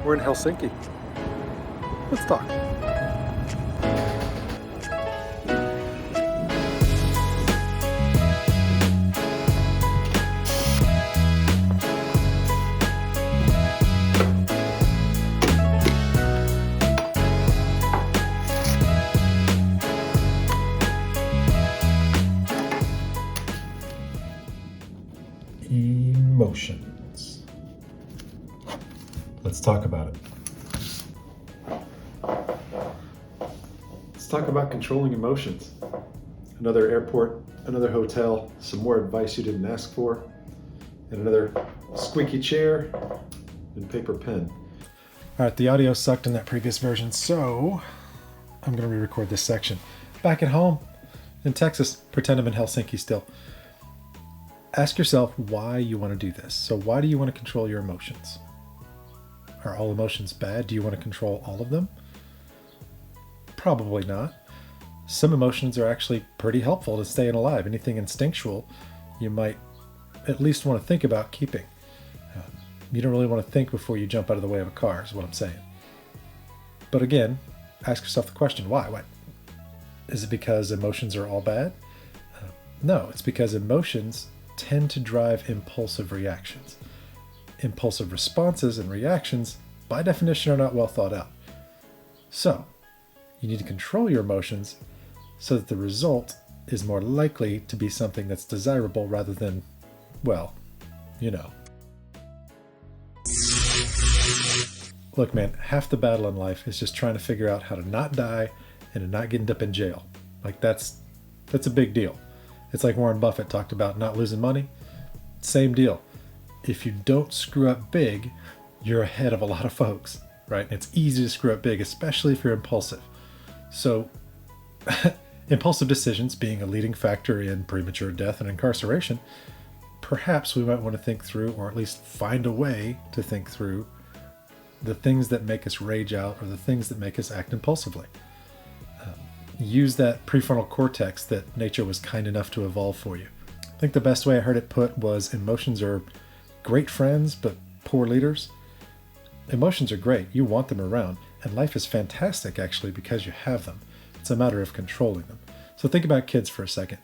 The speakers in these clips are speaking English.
We're in Helsinki. Let's talk. Emotions. Let's talk about it. Let's talk about controlling emotions. Another airport, another hotel, some more advice you didn't ask for, and another squeaky chair and paper pen. All right, the audio sucked in that previous version, so I'm going to re-record this section. Back at home in Texas, pretend I'm in Helsinki still. Ask yourself why you want to do this. So why do you want to control your emotions? Are all emotions bad? Do you want to control all of them? Probably not. Some emotions are actually pretty helpful to staying alive. Anything instinctual, you might at least want to think about keeping. You don't really want to think before you jump out of the way of a car, is what I'm saying. But again, ask yourself the question, why? What? Is it because emotions are all bad? No, it's because emotions tend to drive impulsive reactions. Impulsive responses and reactions, by definition, are not well thought out. So, you need to control your emotions so that the result is more likely to be something that's desirable rather than, well, you know. Look, man, half the battle in life is just trying to figure out how to not die and to not get up in jail. Like, that's a big deal. It's like Warren Buffett talked about not losing money. Same deal. If you don't screw up big, you're ahead of a lot of folks, right? And it's easy to screw up big, especially if you're impulsive. So, impulsive decisions being a leading factor in premature death and incarceration, perhaps we might want to think through, or at least find a way to think through, the things that make us rage out or the things that make us act impulsively. Use that prefrontal cortex that nature was kind enough to evolve for you. I think the best way I heard it put was emotions are great friends, but poor leaders. Emotions are great. You want them around. And life is fantastic, actually, because you have them. It's a matter of controlling them. So think about kids for a second.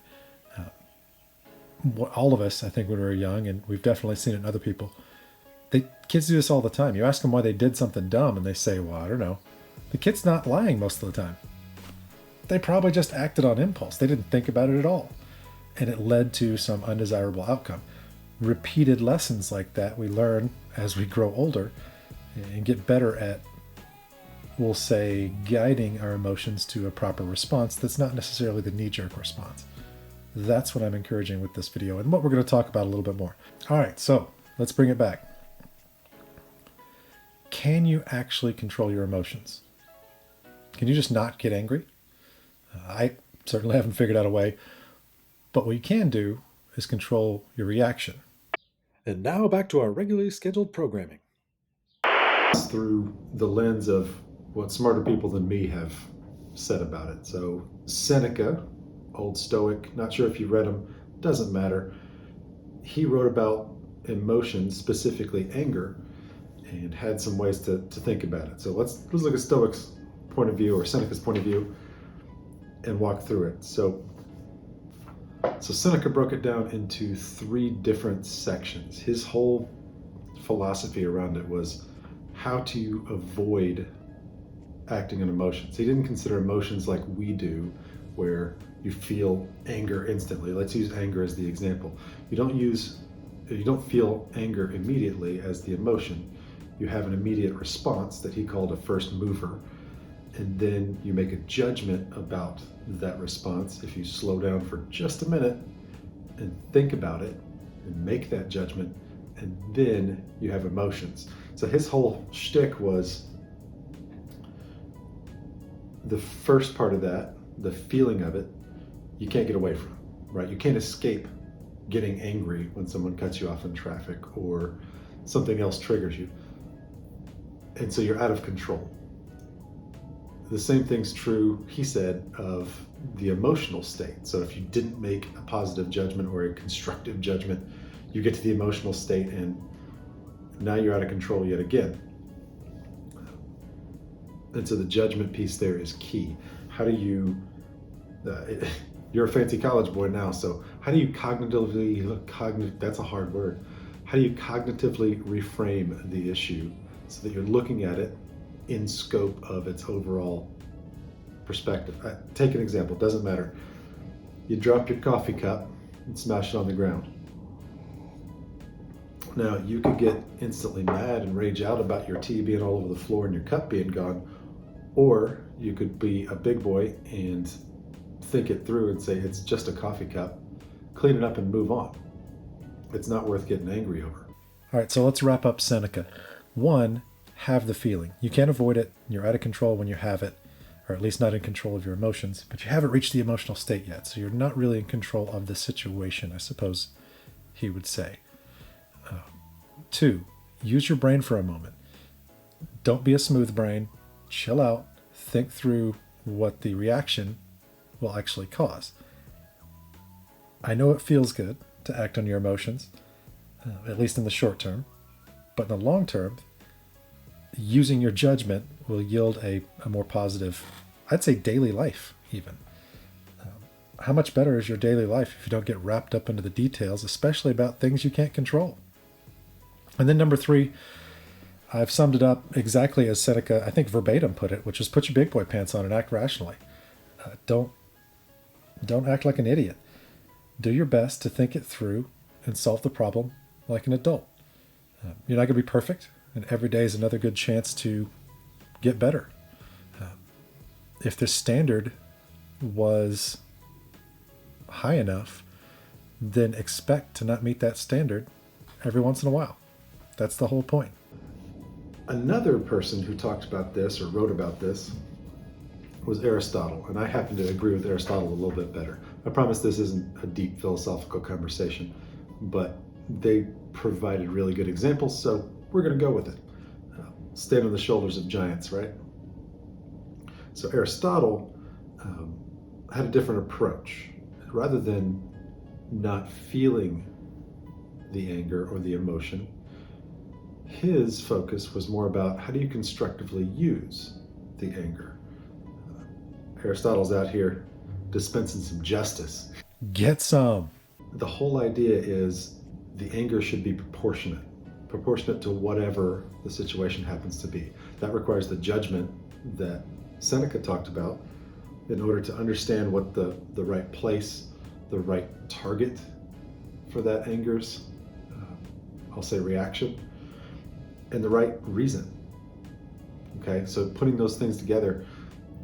All of us, I think, when we were young, and we've definitely seen it in other people, kids do this all the time. You ask them why they did something dumb, and they say, well, I don't know. The kid's not lying most of the time. They probably just acted on impulse. They didn't think about it at all. And it led to some undesirable outcome. Repeated lessons like that we learn as we grow older and get better at, we'll say, guiding our emotions to a proper response that's not necessarily the knee-jerk response. That's what I'm encouraging with this video and what we're going to talk about a little bit more. All right, so let's bring it back. Can you actually control your emotions? Can you just not get angry? I certainly haven't figured out a way, but what you can do is control your reaction. And now back to our regularly scheduled programming. Through the lens of what smarter people than me have said about it. So Seneca, old Stoic, not sure if you read him, doesn't matter. He wrote about emotions, specifically anger, and had some ways to think about it. So let's look at Stoic's point of view, or Seneca's point of view, and walk through it. So Seneca broke it down into 3 different sections. His whole philosophy around it was how to avoid acting on emotions. He didn't consider emotions like we do, where you feel anger instantly. Let's use anger as the example. You don't feel anger immediately as the emotion. You have an immediate response that he called a first mover. And then you make a judgment about that response. If you slow down for just a minute and think about it and make that judgment, and then you have emotions. So his whole shtick was the first part of that, the feeling of it, you can't get away from, right? You can't escape getting angry when someone cuts you off in traffic or something else triggers you. And so you're out of control. The same thing's true, he said, of the emotional state. So if you didn't make a positive judgment or a constructive judgment, you get to the emotional state and now you're out of control yet again. And so the judgment piece there is key. How do you, you're a fancy college boy now, so how do you that's a hard word. How do you cognitively reframe the issue so that you're looking at it in scope of its overall perspective? Take an example, doesn't matter. You drop your coffee cup and smash it on the ground. Now, you could get instantly mad and rage out about your tea being all over the floor and your cup being gone, or you could be a big boy and think it through and say, it's just a coffee cup, clean it up and move on. It's not worth getting angry over. All right, so let's wrap up Seneca. 1, have the feeling. You can't avoid it. You're out of control when you have it, or at least not in control of your emotions, but you haven't reached the emotional state yet, so you're not really in control of the situation, I suppose he would say. 2, use your brain for a moment. Don't be a smooth brain. Chill out. Think through what the reaction will actually cause. I know it feels good to act on your emotions, at least in the short term, but in the long term, using your judgment will yield a more positive, I'd say daily life even. How much better is your daily life if you don't get wrapped up into the details, especially about things you can't control? And then number 3, I've summed it up exactly as Seneca, I think verbatim put it, which is put your big boy pants on and act rationally. Don't act like an idiot. Do your best to think it through and solve the problem like an adult. You're not going to be perfect, and every day is another good chance to get better. If the standard was high enough, then expect to not meet that standard every once in a while. That's the whole point. Another person who talked about this or wrote about this was Aristotle, and I happen to agree with Aristotle a little bit better. I promise this isn't a deep philosophical conversation, but they provided really good examples, so we're going to go with it. Stand on the shoulders of giants, right? So Aristotle had a different approach. Rather than not feeling the anger or the emotion, his focus was more about how do you constructively use the anger. Aristotle's out here dispensing some justice. Get some. The whole idea is the anger should be proportionate to whatever the situation happens to be. That requires the judgment that Seneca talked about in order to understand what the right place, the right target for that anger's, I'll say reaction, and the right reason. Okay, so putting those things together,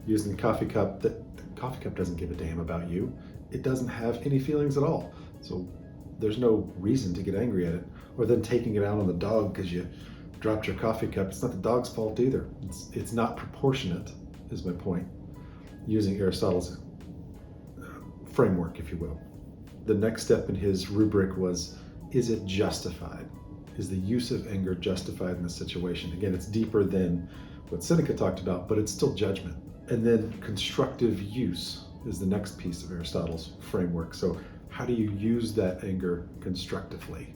using the coffee cup, the coffee cup doesn't give a damn about you. It doesn't have any feelings at all. So there's no reason to get angry at it. Or then taking it out on the dog because you dropped your coffee cup. It's not the dog's fault either. It's not proportionate, is my point. Using Aristotle's framework, if you will. The next step in his rubric was, is it justified? Is the use of anger justified in the situation? Again, it's deeper than what Seneca talked about, but it's still judgment. And then constructive use is the next piece of Aristotle's framework. So how do you use that anger constructively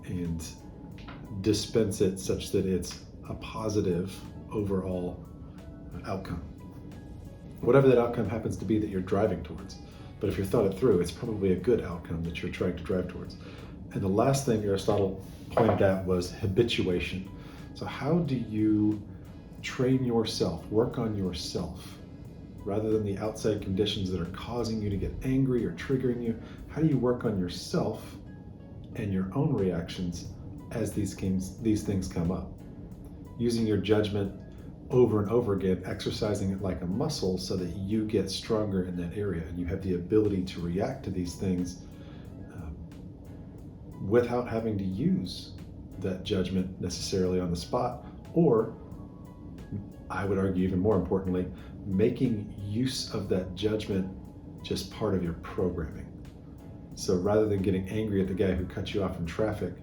and dispense it such that it's a positive overall outcome? Whatever that outcome happens to be that you're driving towards. But if you thought it through, it's probably a good outcome that you're trying to drive towards. And the last thing Aristotle pointed out was habituation. So how do you train yourself, work on yourself, rather than the outside conditions that are causing you to get angry or triggering you? How do you work on yourself and your own reactions as these things come up? Using your judgment over and over again, exercising it like a muscle so that you get stronger in that area and you have the ability to react to these things without having to use that judgment necessarily on the spot, or I would argue even more importantly, making use of that judgment just part of your programming. So rather than getting angry at the guy who cut you off in traffic,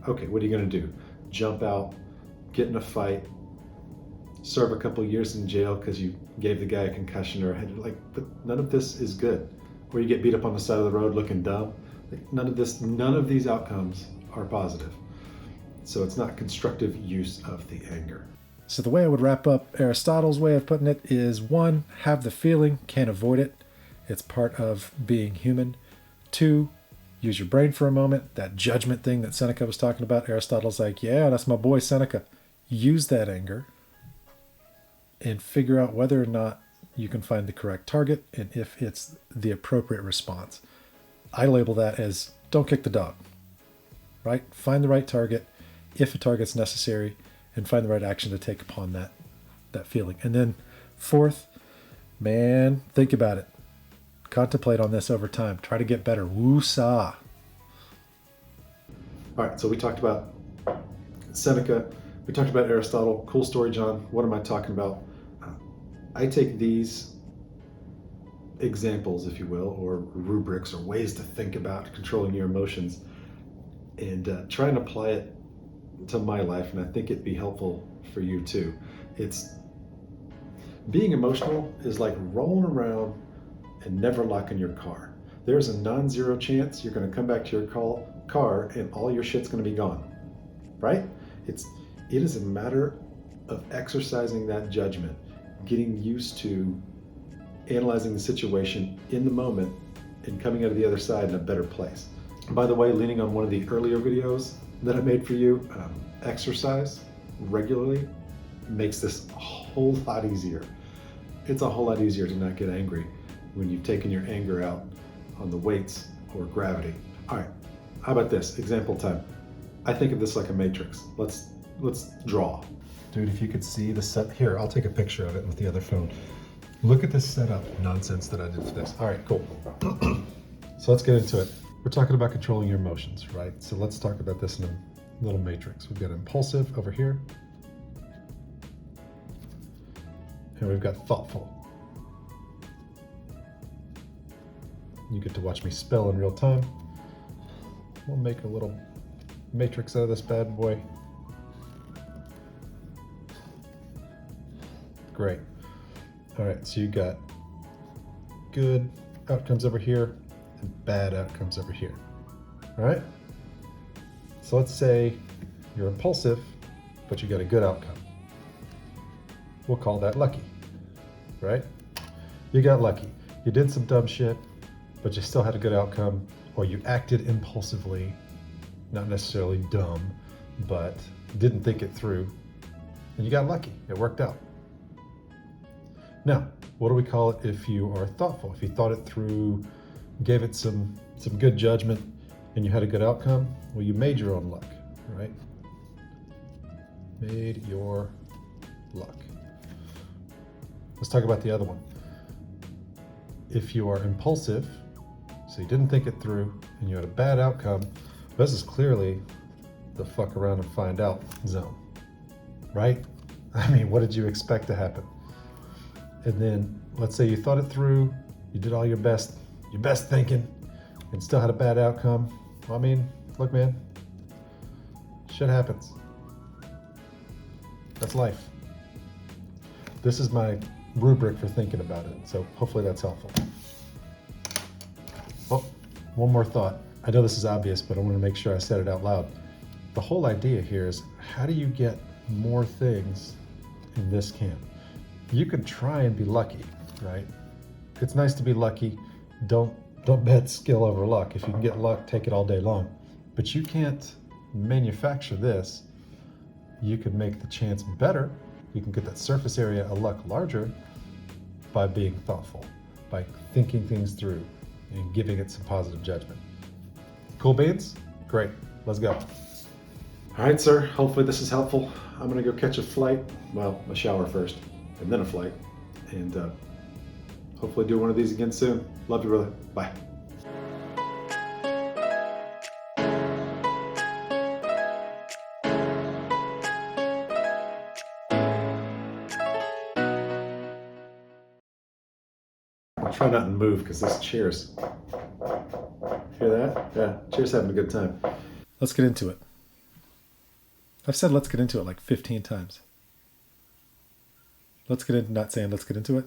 okay, what are you going to do? Jump out, get in a fight, serve a couple years in jail because you gave the guy a concussion or a head. Like, but none of this is good. Or you get beat up on the side of the road looking dumb. Like, none of these outcomes are positive. So it's not constructive use of the anger. So the way I would wrap up Aristotle's way of putting it is 1, have the feeling, can't avoid it. It's part of being human. 2, use your brain for a moment. That judgment thing that Seneca was talking about, Aristotle's like, yeah, that's my boy Seneca. Use that anger and figure out whether or not you can find the correct target and if it's the appropriate response. I label that as don't kick the dog, right? Find the right target if a target's necessary and find the right action to take upon that feeling. And then 4th, man, think about it. Contemplate on this over time. Try to get better. Woo-saw. All right, so we talked about Seneca. We talked about Aristotle. Cool story, John. What am I talking about? I take these examples, if you will, or rubrics or ways to think about controlling your emotions and try and apply it to my life, and I think it'd be helpful for you too. It's being emotional is like rolling around and never locking your car. There's a non-zero chance you're going to come back to your car and all your shit's going to be gone, right? It is a matter of exercising that judgment, getting used to analyzing the situation in the moment and coming out of the other side in a better place. By the way, leaning on one of the earlier videos that I made for you, exercise regularly makes this a whole lot easier. It's a whole lot easier to not get angry when you've taken your anger out on the weights or gravity. All right, how about this? Example time. I think of this like a matrix. Let's draw. Dude, if you could see the set here, I'll take a picture of it with the other phone. Look at this setup nonsense that I did for this. All right, cool. So let's get into it. We're talking about controlling your emotions, right? So let's talk about this in a little matrix. We've got impulsive over here. And we've got thoughtful. You get to watch me spell in real time. We'll make a little matrix out of this bad boy. Great. All right, so you got good outcomes over here and bad outcomes over here. All right? So let's say you're impulsive, but you got a good outcome. We'll call that lucky, right? You got lucky. You did some dumb shit, but you still had a good outcome, or you acted impulsively, not necessarily dumb, but didn't think it through, and you got lucky. It worked out. Now, what do we call it if you are thoughtful? If you thought it through, gave it some good judgment, and you had a good outcome, well, you made your own luck, right? Made your luck. Let's talk about the other one. If you are impulsive, so you didn't think it through, and you had a bad outcome, this is clearly the fuck around and find out zone, right? I mean, what did you expect to happen? And then let's say you thought it through, you did all your best thinking, and still had a bad outcome. Well, I mean, look, man, shit happens. That's life. This is my rubric for thinking about it, so hopefully that's helpful. Oh, one more thought. I know this is obvious, but I want to make sure I said it out loud. The whole idea here is, how do you get more things in this camp? You could try and be lucky, right? It's nice to be lucky. Don't bet skill over luck. If you can get luck, take it all day long. But you can't manufacture this. You can make the chance better. You can get that surface area of luck larger by being thoughtful, by thinking things through and giving it some positive judgment. Cool beans? Great. Let's go. All right, sir. Hopefully this is helpful. I'm going to go catch a flight. Well, a shower first, and then a flight. And hopefully do one of these again soon. Love you, brother. Bye. I'll try not to move because this chair's... Hear that? Yeah, chair's having a good time. Let's get into it. I've said let's get into it like 15 times. Let's get into not saying let's get into it.